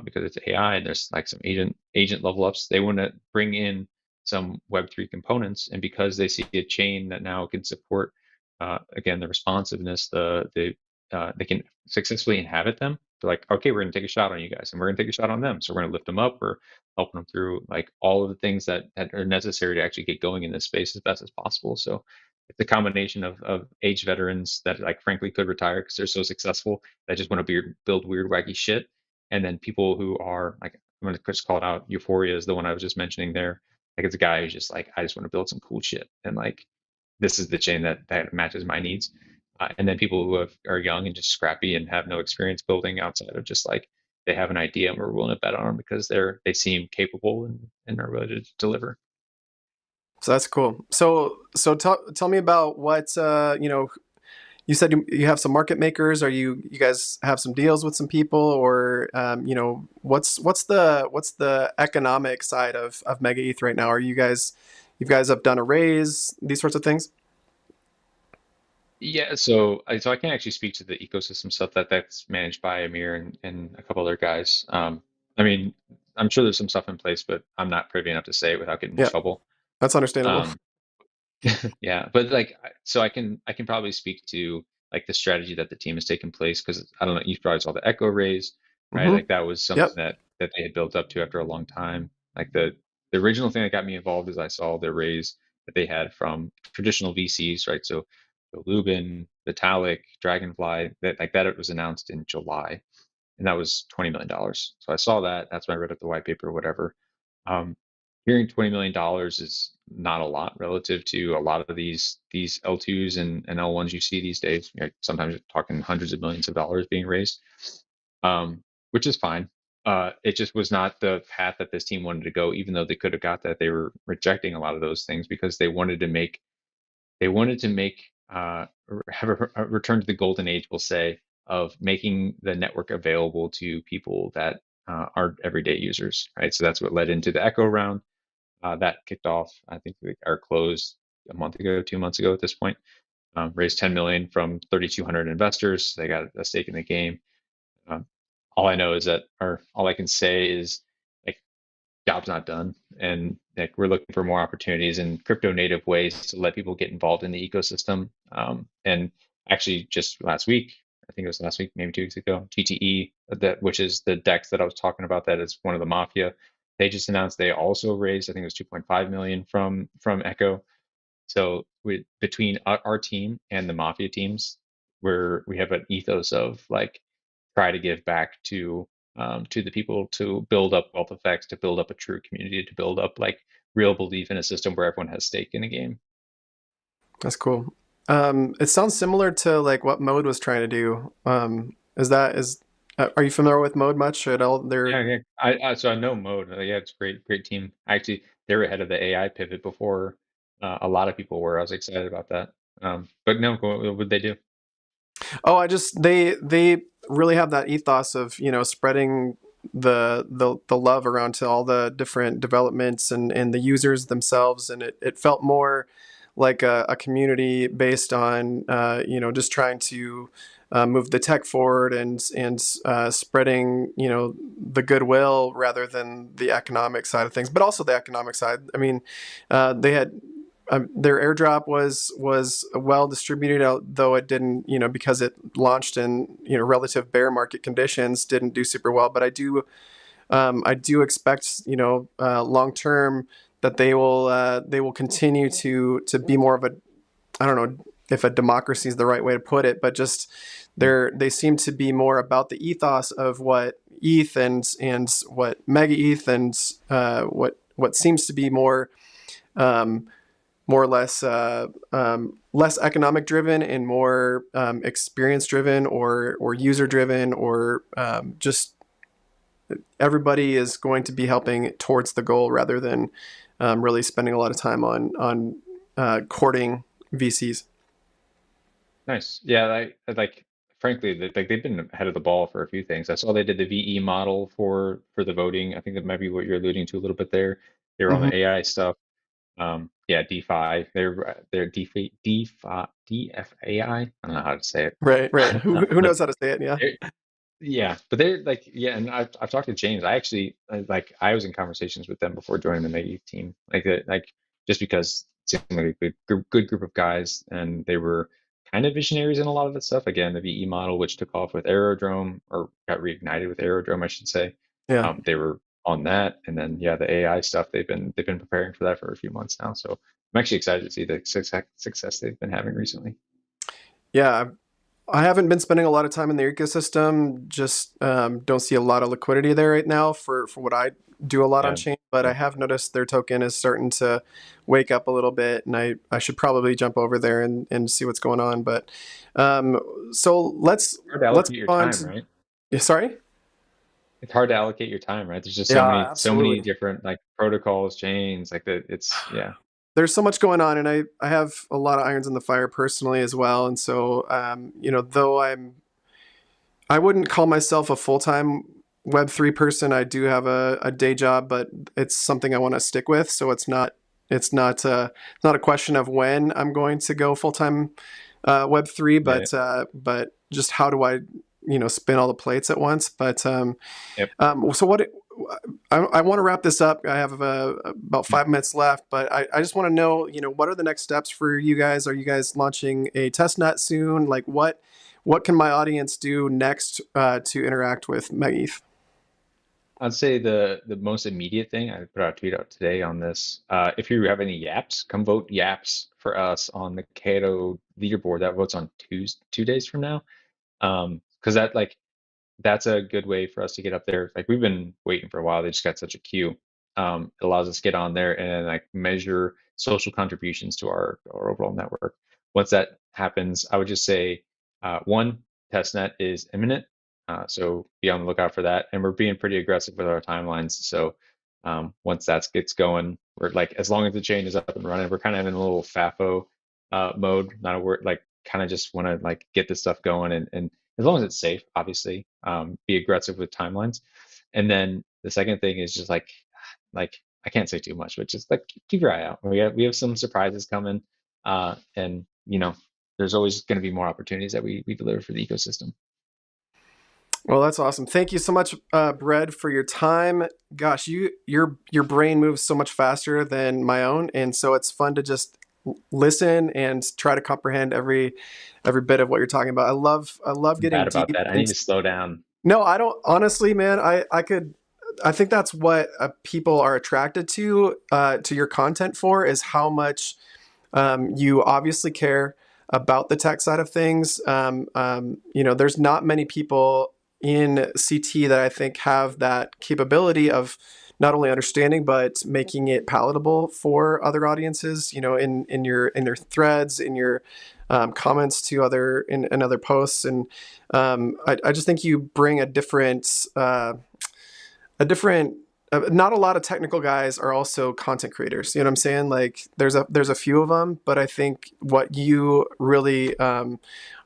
because it's AI and there's like some agent level ups. They want to bring in some Web3 components, and because they see a chain that now can support, again, the responsiveness, they can successfully inhabit them. They're like, okay, we're going to take a shot on you guys, and we're going to take a shot on them. So we're going to lift them up. We're helping them through like all of the things that are necessary to actually get going in this space as best as possible. So it's a combination of age veterans that like frankly could retire because they're so successful that just want to build weird wacky shit, and then people who are like I'm going to just call it out. Euphoria is the one I was just mentioning there. Like it's a guy who's just like, I just want to build some cool shit, and like this is the chain that matches my needs. And then people who are young and just scrappy and have no experience building outside of just like they have an idea and we're willing to bet on them because they seem capable and are ready to deliver. so that's cool. So tell me about what, you said you have some market makers. Are you guys have some deals with some people, or what's the economic side of MegaETH right now? Are you guys have done a raise, these sorts of things? Yeah, so I can't actually speak to the ecosystem stuff that's managed by Amir and a couple other guys. I mean, I'm sure there's some stuff in place, but I'm not privy enough to say it without getting in Yeah, trouble. that's understandable. Um, Yeah, but like, so I can probably speak to like the strategy that the team has taken place because I don't know, you probably saw the Echo raise, right? Hmm. Like that was something Yep. that they had built up to after a long time. Like the original thing that got me involved is I saw the raise that they had from traditional VCs, right? So Lubin, Vitalik, Dragonfly, that like that it was announced in July, and that was $20 million. So I saw that. That's when I read up the white paper or whatever. Um, Hearing $20 million is not a lot relative to a lot of these L2s and L1s you see these days. You know, sometimes you're talking hundreds of millions of dollars being raised, which is fine. It just was not the path that this team wanted to go, even though they could have got that. They were rejecting a lot of those things because they wanted to make have a return to the golden age, we'll say, of making the network available to people that are everyday users, right? So that's what led into the Echo round that kicked off. I think our closed a month ago, 2 months ago at this point. Raised 10 million from 3,200 investors. They got a stake in the game. Um, all I know is that, or all I can say is, like, job's not done, and like we're looking for more opportunities in crypto native ways to let people get involved in the ecosystem. And actually, just last week, I think it was last week, maybe 2 weeks ago, TTE, that which is the DEX that I was talking about, that is one of the mafia. They just announced they also raised, I think it was 2.5 million from Echo. So between our team and the mafia teams, we have an ethos of like try to give back to the people, to build up wealth effects, to build up a true community, to build up like real belief in a system where everyone has stake in a game. That's cool. It sounds similar to like what Mode was trying to do. Are you familiar with Mode much at all? They're Yeah, yeah. So I know Mode. Yeah, it's great, great team. Actually, they're ahead of the AI pivot before a lot of people were. I was excited about that. But no, what would they do? Oh, they really have that ethos of, spreading the love around to all the different developments and the users themselves, and it felt more like a community based on, just trying to move the tech forward and spreading, the goodwill rather than the economic side of things, but also the economic side. I mean, they had their airdrop was well distributed, out though it didn't, because it launched in, relative bear market conditions, didn't do super well. But I do expect, long term that they will continue to be more of a, I don't know, if a democracy is the right way to put it, but just they seem to be more about the ethos of what ETH and what MegaETH and what seems to be more more or less less economic driven and more experience driven or user driven or just everybody is going to be helping towards the goal rather than really spending a lot of time on courting VCs. Nice. Yeah, like frankly, like they've been ahead of the ball for a few things. I saw they did the VE model for the voting. I think that might be what you're alluding to a little bit there. They were on Hmm. the AI stuff. Yeah, DeFi. They're DFAI. I don't know how to say it. Right, right. Who But knows how to say it? Yeah, they're, yeah, but they're like, yeah, and I've talked to James. I actually like I was in conversations with them before joining the Mega team. Like just because it seemed like a good group of guys, and they were kind of visionaries in a lot of that stuff. Again, the VE model, which took off with Aerodrome, or got reignited with Aerodrome, I should say. yeah. They were on that, and then yeah, the AI stuff. They've been preparing for that for a few months now. So I'm actually excited to see the success they've been having recently. Yeah, I haven't been spending a lot of time in the ecosystem. Just don't see a lot of liquidity there right now for what I do a lot on Yeah. chain. But Yeah. I have noticed their token is starting to wake up a little bit, and I should probably jump over there and see what's going on. But um, so Hard to let's allocate move your on time, to. right? Yeah, sorry. It's hard to allocate your time, right? There's just so Yeah, many absolutely. different like protocols, chains, like that. It's yeah, There's so much going on, and I have a lot of irons in the fire personally as well. And so though I wouldn't call myself a full time Web3 person. I do have a day job, but it's something I want to stick with. So it's not a question of when I'm going to go full time Web3, yeah, but just how do I spin all the plates at once. But yep. so I want to wrap this up. I have about 5 minutes left, but I just want to know, what are the next steps for you guys? Are you guys launching a test net soon? Like what can my audience do next to interact with MegaETH? I'd say the most immediate thing, I put out a tweet out today on this. If you have any yaps, come vote yaps for us on the Cato leaderboard. That votes on 2 days from now. Because that's a good way for us to get up there. Like we've been waiting for a while. They just got such a queue. It allows us to get on there and like measure social contributions to our overall network. Once that happens, I would just say one, testnet is imminent. So be on the lookout for that. And we're being pretty aggressive with our timelines. So once that gets going, we're like, as long as the chain is up and running, we're kind of in a little FAFO mode, not a word, like kind of just want to like get this stuff going and as long as it's safe, obviously, be aggressive with timelines. And then the second thing is just like I can't say too much, but just like keep your eye out. We have some surprises coming, and there's always going to be more opportunities that we deliver for the ecosystem. Well, that's awesome. Thank you so much, Bread, for your time. Gosh, your brain moves so much faster than my own, and so it's fun to just listen and try to comprehend every bit of what you're talking about. I love I'm getting bad about deep that. I need into. to slow down. No, I don't. Honestly, man, I think that's what people are attracted to your content for is how much you obviously care about the tech side of things. There's not many people in CT that I think have that capability of not only understanding but making it palatable for other audiences. In your threads, in your comments to in other posts, and I just think you bring a different not a lot of technical guys are also content creators. You know what I'm saying? Like there's a few of them, but I think what you really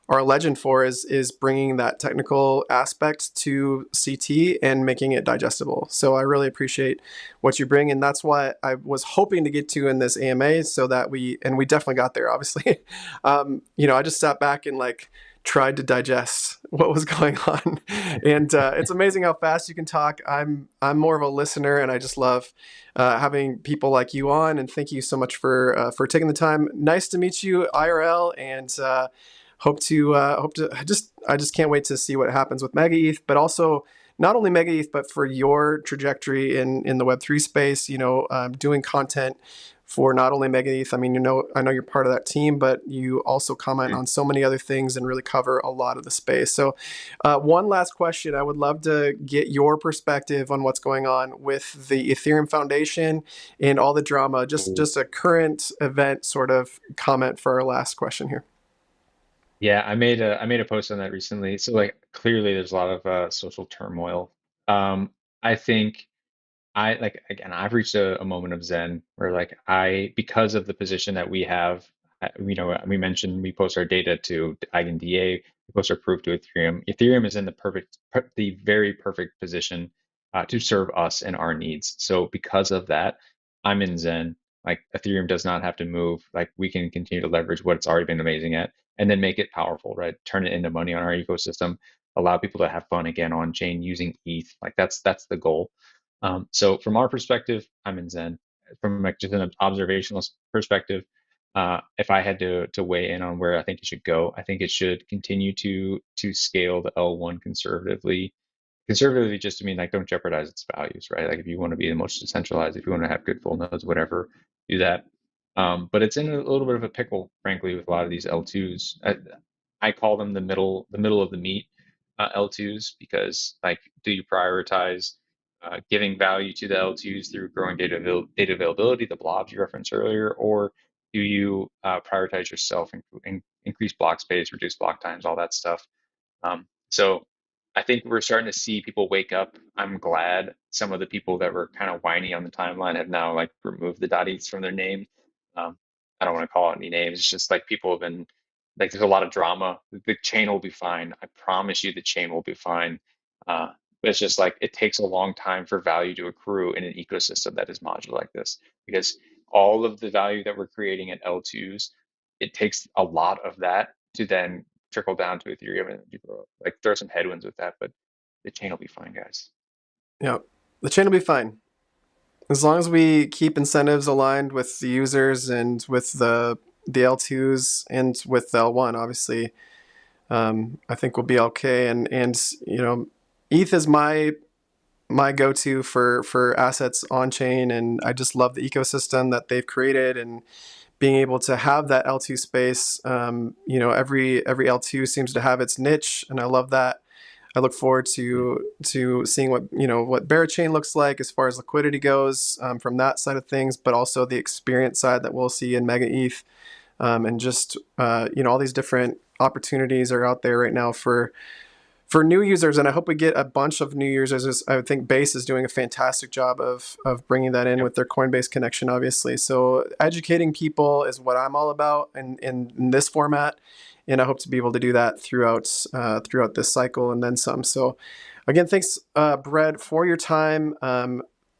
are a legend for is bringing that technical aspect to CT and making it digestible. So I really appreciate what you bring, and that's what I was hoping to get to in this AMA, so that we definitely got there. Obviously, I just sat back and like tried to digest what was going on, and it's amazing how fast you can talk. I'm more of a listener, and I just love having people like you on. And thank you so much for taking the time. Nice to meet you IRL, and hope to I just can't wait to see what happens with MegaETH, but also not only MegaETH, but for your trajectory in the Web3 space. Doing content for not only MegaETH. I mean, I know you're part of that team, but you also comment Mm. on so many other things and really cover a lot of the space. So, one last question. I would love to get your perspective on what's going on with the Ethereum Foundation and all the drama. Just a current event sort of comment for our last question here. Yeah, I made a post on that recently. So like clearly there's a lot of social turmoil. I think I like again, I've reached a moment of Zen where like because of the position that we have, we mentioned we post our data to EigenDA, we post our proof to Ethereum. Ethereum is in the very perfect position to serve us and our needs. So because of that, I'm in Zen. Like Ethereum does not have to move. Like we can continue to leverage what it's already been amazing at, and then make it powerful, right? Turn it into money on our ecosystem, allow people to have fun again on chain using ETH. Like that's the goal. So from our perspective, I'm in Zen. From like just an observational perspective, if I had to weigh in on where I think it should go, I think it should continue to scale the L1 conservatively. Conservatively just to mean like don't jeopardize its values, right? Like if you want to be the most decentralized, if you want to have good full nodes, whatever, do that. But it's in a little bit of a pickle, frankly, with a lot of these L2s. I call them the middle of the meat L2s because like, do you prioritize giving value to the L2s through growing data availability, the blobs you referenced earlier, or do you prioritize yourself and increase block space, reduce block times, all that stuff? So I think we're starting to see people wake up. I'm glad some of the people that were kind of whiny on the timeline have now like removed the .eth from their name. Um, I don't want to call it any names. It's just like people have been like there's a lot of drama. The chain will be fine. I promise you, the chain will be fine. But it's just like it takes a long time for value to accrue in an ecosystem that is modular like this because all of the value that we're creating at L2s, it takes a lot of that to then trickle down to Ethereum and you grow up. Like there are some headwinds with that, but the chain will be fine, guys. Yeah, the chain will be fine. As long as we keep incentives aligned with the users and with the L2s and with the L1, obviously, I think we'll be okay. And ETH is my go-to for assets on chain, and I just love the ecosystem that they've created and being able to have that L2 space. Every L2 seems to have its niche, and I love that. I look forward to seeing what Berachain looks like as far as liquidity goes from that side of things, but also the experience side that we'll see in MegaETH, and just all these different opportunities are out there right now for new users, and I hope we get a bunch of new users. I think Base is doing a fantastic job of bringing that in Yep. with their Coinbase connection, obviously. So educating people is what I'm all about in this format, and I hope to be able to do that throughout this cycle and then some. So again, thanks, Bread, for your time.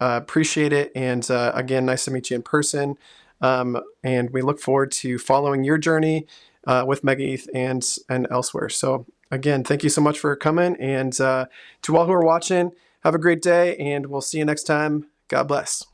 Appreciate it, and again, nice to meet you in person. And we look forward to following your journey with MegaETH and elsewhere. So again, thank you so much for coming. And to all who are watching, have a great day, and we'll see you next time. God bless.